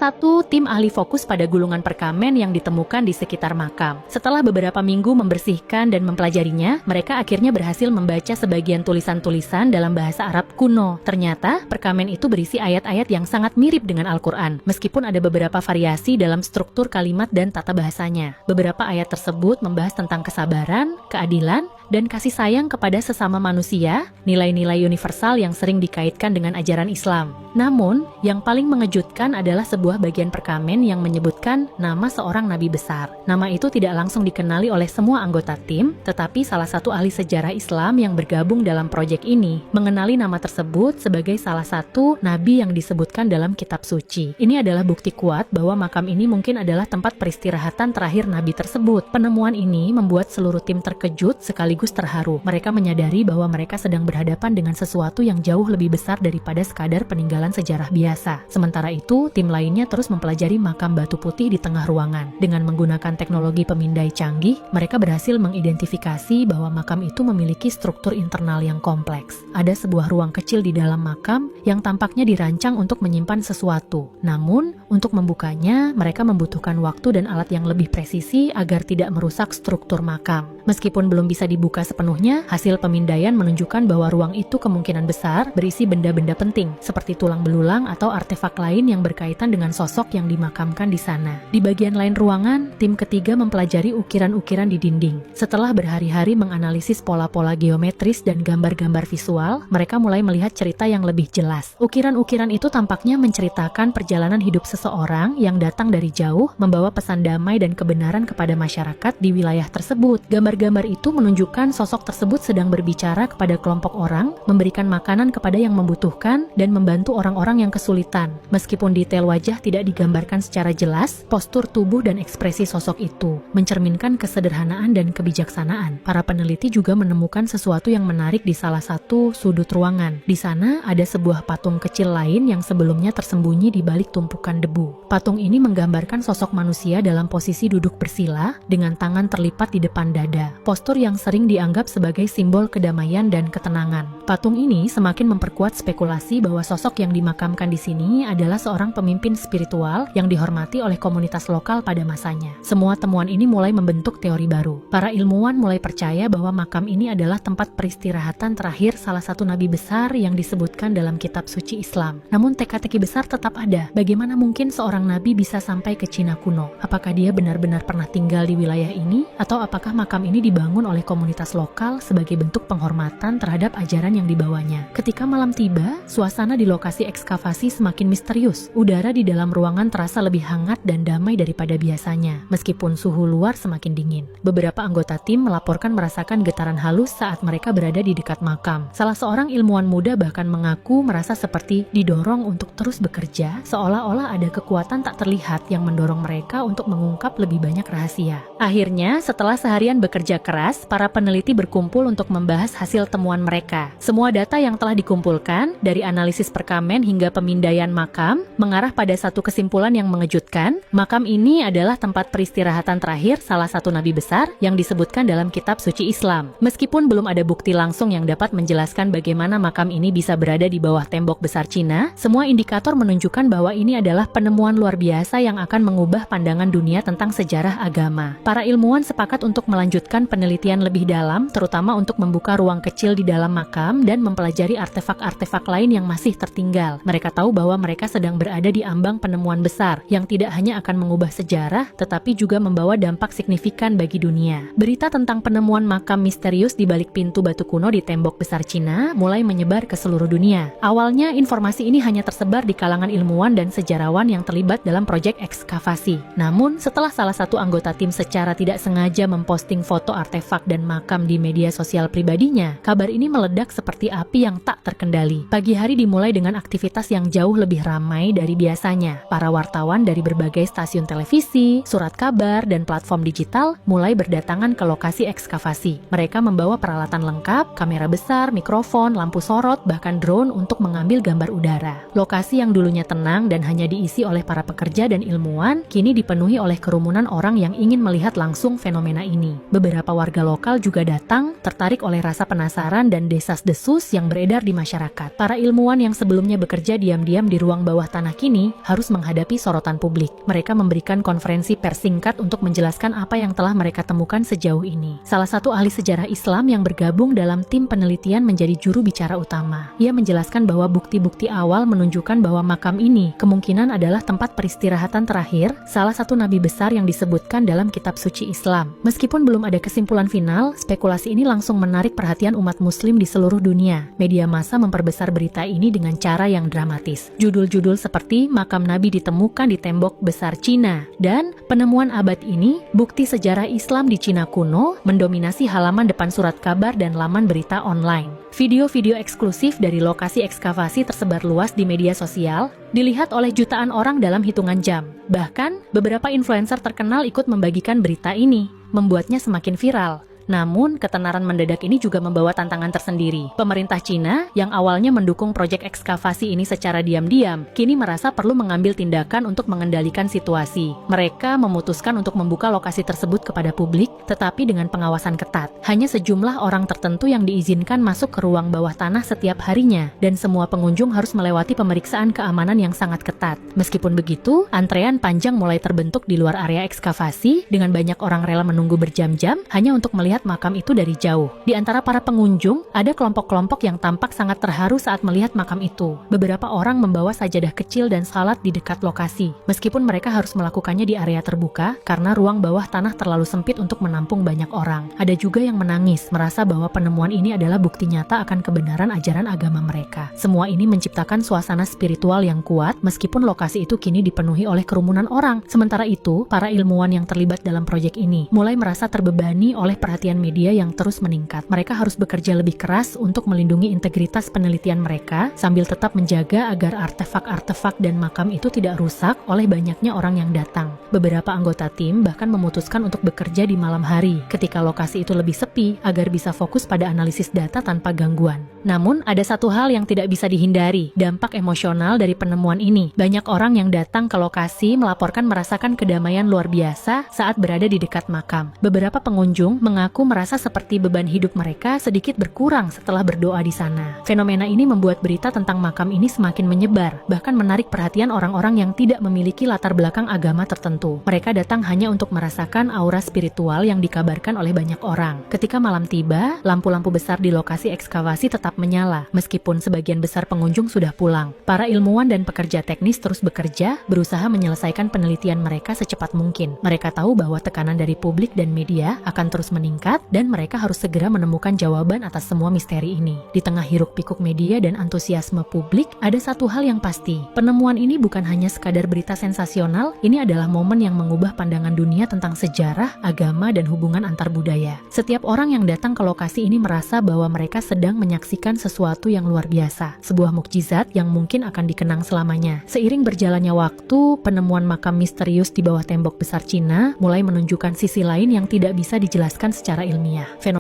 Satu tim ahli fokus pada gulungan perkamen yang ditemukan di sekitar makam. Setelah beberapa minggu membersihkan dan mempelajarinya, mereka akhirnya berhasil membaca sebagian tulisan-tulisan dalam bahasa Arab kuno. Ternyata, perkamen itu berisi ayat-ayat yang sangat mirip dengan Al-Quran, meskipun ada beberapa variasi dalam struktur kalimat dan tata bahasanya. Beberapa ayat tersebut membahas tentang kesabaran, keadilan, dan kasih sayang kepada sesama manusia, nilai-nilai universal yang sering dikaitkan dengan ajaran Islam. Namun, yang paling mengejutkan adalah sebuah bagian perkamen yang menyebutkan nama seorang nabi besar. Nama itu tidak langsung dikenali oleh semua anggota tim, tetapi salah satu ahli sejarah Islam yang bergabung dalam proyek ini mengenali nama tersebut sebagai salah satu nabi yang disebutkan dalam kitab suci. Ini adalah bukti kuat bahwa makam ini mungkin adalah tempat peristirahatan terakhir nabi tersebut. Penemuan ini membuat seluruh tim terkejut sekaligus terharu. Mereka menyadari bahwa mereka sedang berhadapan dengan sesuatu yang jauh lebih besar daripada sekadar peninggalan sejarah biasa. Sementara itu, tim lainnya terus mempelajari makam batu putih di tengah ruangan. Dengan menggunakan teknologi pemindai canggih, mereka berhasil mengidentifikasi bahwa makam itu memiliki struktur internal yang kompleks. Ada sebuah ruang kecil di dalam makam yang tampaknya dirancang untuk menyimpan sesuatu. Namun, untuk membukanya, mereka membutuhkan waktu dan alat yang lebih presisi agar tidak merusak struktur makam. Meskipun belum bisa dibuka sepenuhnya, hasil pemindaian menunjukkan bahwa ruang itu kemungkinan besar berisi benda-benda penting, seperti tulang belulang atau artefak lain yang berkaitan dengan sosok yang dimakamkan di sana. Di bagian lain ruangan, tim ketiga mempelajari ukiran-ukiran di dinding. Setelah berhari-hari menganalisis pola-pola geometris dan gambar-gambar visual, mereka mulai melihat cerita yang lebih jelas. Ukiran-ukiran itu tampaknya menceritakan perjalanan hidup seseorang yang datang dari jauh, membawa pesan damai dan kebenaran kepada masyarakat di wilayah tersebut. Gambar-gambar itu menunjukkan sosok tersebut sedang berbicara kepada kelompok orang, memberikan makanan kepada yang membutuhkan, dan membantu orang-orang yang kesulitan. Meskipun detail wajah tidak digambarkan secara jelas, postur tubuh dan ekspresi sosok itu mencerminkan kesederhanaan dan kebijaksanaan. Para peneliti juga menemukan sesuatu yang menarik di salah satu sudut ruangan. Di sana ada sebuah patung kecil lain yang sebelumnya tersembunyi di balik tumpukan debu. Patung ini menggambarkan sosok manusia dalam posisi duduk bersila dengan tangan terlipat di depan dada. Postur yang sering dianggap sebagai simbol kedamaian dan ketenangan. Patung ini semakin memperkuat spekulasi bahwa sosok yang dimakamkan di sini adalah seorang pemimpin spiritual yang dihormati oleh komunitas lokal pada masanya. Semua temuan ini mulai membentuk teori baru. Para ilmuwan mulai percaya bahwa makam ini adalah tempat peristirahatan terakhir salah satu nabi besar yang disebutkan dalam kitab suci Islam. Namun teka-teki besar tetap ada. Bagaimana mungkin seorang nabi bisa sampai ke Cina kuno? Apakah dia benar-benar pernah tinggal di wilayah ini? Atau apakah makam ini dibangun oleh komunitas lokal sebagai bentuk penghormatan terhadap ajaran yang dibawanya? Ketika malam tiba, suasana di lokasi ekskavasi semakin misterius. Udara di dalam ruangan terasa lebih hangat dan damai daripada biasanya, meskipun suhu luar semakin dingin. Beberapa anggota tim melaporkan merasakan getaran halus saat mereka berada di dekat makam. Salah seorang ilmuwan muda bahkan mengaku merasa seperti didorong untuk terus bekerja, seolah-olah ada kekuatan tak terlihat yang mendorong mereka untuk mengungkap lebih banyak rahasia. Akhirnya, setelah seharian bekerja keras, para peneliti berkumpul untuk membahas hasil temuan mereka. Semua data yang telah dikumpulkan, dari analisis perkamen hingga pemindaian makam, mengarah pada satu kesimpulan yang mengejutkan. Makam ini adalah tempat peristirahatan terakhir salah satu nabi besar yang disebutkan dalam kitab suci Islam. Meskipun belum ada bukti langsung yang dapat menjelaskan bagaimana makam ini bisa berada di bawah tembok besar Cina, semua indikator menunjukkan bahwa ini adalah penemuan luar biasa yang akan mengubah pandangan dunia tentang sejarah agama. Para ilmuwan sepakat untuk melanjutkan penelitian lebih dalam, terutama untuk membuka ruang kecil di dalam makam dan mempelajari artefak-artefak lain yang masih tertinggal. Mereka tahu bahwa mereka sedang berada di ambang penemuan besar yang tidak hanya akan mengubah sejarah, tetapi juga membawa dampak signifikan bagi dunia. Berita tentang penemuan makam misterius di balik pintu batu kuno di tembok besar Cina mulai menyebar ke seluruh dunia. Awalnya, informasi ini hanya tersebar di kalangan ilmuwan dan sejarawan yang terlibat dalam proyek ekskavasi. Namun, setelah salah satu anggota tim secara tidak sengaja memposting foto artefak dan makam di media sosial pribadinya, kabar ini meledak seperti api yang tak terkendali. Pagi hari dimulai dengan aktivitas yang jauh lebih ramai dari biasanya. Para wartawan dari berbagai stasiun televisi, surat kabar, dan platform digital mulai berdatangan ke lokasi ekskavasi. Mereka membawa peralatan lengkap, kamera besar, mikrofon, lampu sorot, bahkan drone untuk mengambil gambar udara. Lokasi yang dulunya tenang dan hanya diisi oleh para pekerja dan ilmuwan, kini dipenuhi oleh kerumunan orang yang ingin melihat langsung fenomena ini. Beberapa warga lokal juga datang, tertarik oleh rasa penasaran dan desas-desus yang beredar di masyarakat. Para ilmuwan yang sebelumnya bekerja diam-diam di ruang bawah tanah kini harus menghadapi sorotan publik. Mereka memberikan konferensi pers singkat untuk menjelaskan apa yang telah mereka temukan sejauh ini. Salah satu ahli sejarah Islam yang bergabung dalam tim penelitian menjadi juru bicara utama. Ia menjelaskan bahwa bukti-bukti awal menunjukkan bahwa makam ini kemungkinan adalah tempat peristirahatan terakhir salah satu nabi besar yang disebutkan dalam kitab suci Islam. Meskipun belum ada kesimpulan final, spekulasi ini langsung menarik perhatian umat muslim di seluruh dunia. Media massa memperbesar berita ini dengan cara yang dramatis. Judul-judul seperti makam nabi ditemukan di tembok besar Cina dan penemuan abad ini, bukti sejarah Islam di Cina kuno, mendominasi halaman depan surat kabar dan laman berita online. Video-video eksklusif dari lokasi ekskavasi tersebar luas di media sosial, dilihat oleh jutaan orang dalam hitungan jam. Bahkan, beberapa influencer terkenal ikut membagikan berita ini, membuatnya semakin viral. Namun, ketenaran mendadak ini juga membawa tantangan tersendiri. Pemerintah Cina, yang awalnya mendukung proyek ekskavasi ini secara diam-diam, kini merasa perlu mengambil tindakan untuk mengendalikan situasi. Mereka memutuskan untuk membuka lokasi tersebut kepada publik, tetapi dengan pengawasan ketat. Hanya sejumlah orang tertentu yang diizinkan masuk ke ruang bawah tanah setiap harinya, dan semua pengunjung harus melewati pemeriksaan keamanan yang sangat ketat. Meskipun begitu, antrean panjang mulai terbentuk di luar area ekskavasi, dengan banyak orang rela menunggu berjam-jam hanya untuk melihat makam itu dari jauh. Di antara para pengunjung, ada kelompok-kelompok yang tampak sangat terharu saat melihat makam itu. Beberapa orang membawa sajadah kecil dan salat di dekat lokasi, meskipun mereka harus melakukannya di area terbuka karena ruang bawah tanah terlalu sempit untuk menampung banyak orang. Ada juga yang menangis, merasa bahwa penemuan ini adalah bukti nyata akan kebenaran ajaran agama mereka. Semua ini menciptakan suasana spiritual yang kuat, meskipun lokasi itu kini dipenuhi oleh kerumunan orang. Sementara itu, para ilmuwan yang terlibat dalam proyek ini mulai merasa terbebani oleh perhatian media yang terus meningkat. Mereka harus bekerja lebih keras untuk melindungi integritas penelitian mereka, sambil tetap menjaga agar artefak-artefak dan makam itu tidak rusak oleh banyaknya orang yang datang. Beberapa anggota tim bahkan memutuskan untuk bekerja di malam hari, ketika lokasi itu lebih sepi, agar bisa fokus pada analisis data tanpa gangguan. Namun, ada satu hal yang tidak bisa dihindari, dampak emosional dari penemuan ini. Banyak orang yang datang ke lokasi melaporkan merasakan kedamaian luar biasa saat berada di dekat makam. Beberapa pengunjung mengaku merasa seperti beban hidup mereka sedikit berkurang setelah berdoa di sana. Fenomena ini membuat berita tentang makam ini semakin menyebar, bahkan menarik perhatian orang-orang yang tidak memiliki latar belakang agama tertentu. Mereka datang hanya untuk merasakan aura spiritual yang dikabarkan oleh banyak orang. Ketika malam tiba, lampu-lampu besar di lokasi ekskavasi tetap menyala, meskipun sebagian besar pengunjung sudah pulang. Para ilmuwan dan pekerja teknis terus bekerja, berusaha menyelesaikan penelitian mereka secepat mungkin. Mereka tahu bahwa tekanan dari publik dan media akan terus meningkat, dan mereka harus segera menemukan jawaban atas semua misteri ini. Di tengah hiruk-pikuk media dan antusiasme publik, ada satu hal yang pasti. Penemuan ini bukan hanya sekadar berita sensasional, ini adalah momen yang mengubah pandangan dunia tentang sejarah, agama, dan hubungan antar budaya. Setiap orang yang datang ke lokasi ini merasa bahwa mereka sedang menyaksikan sesuatu yang luar biasa, sebuah mukjizat yang mungkin akan dikenang selamanya. Seiring berjalannya waktu, penemuan makam misterius di bawah tembok besar Cina mulai menunjukkan sisi lain yang tidak bisa dijelaskan secara ilmiah. Fenomena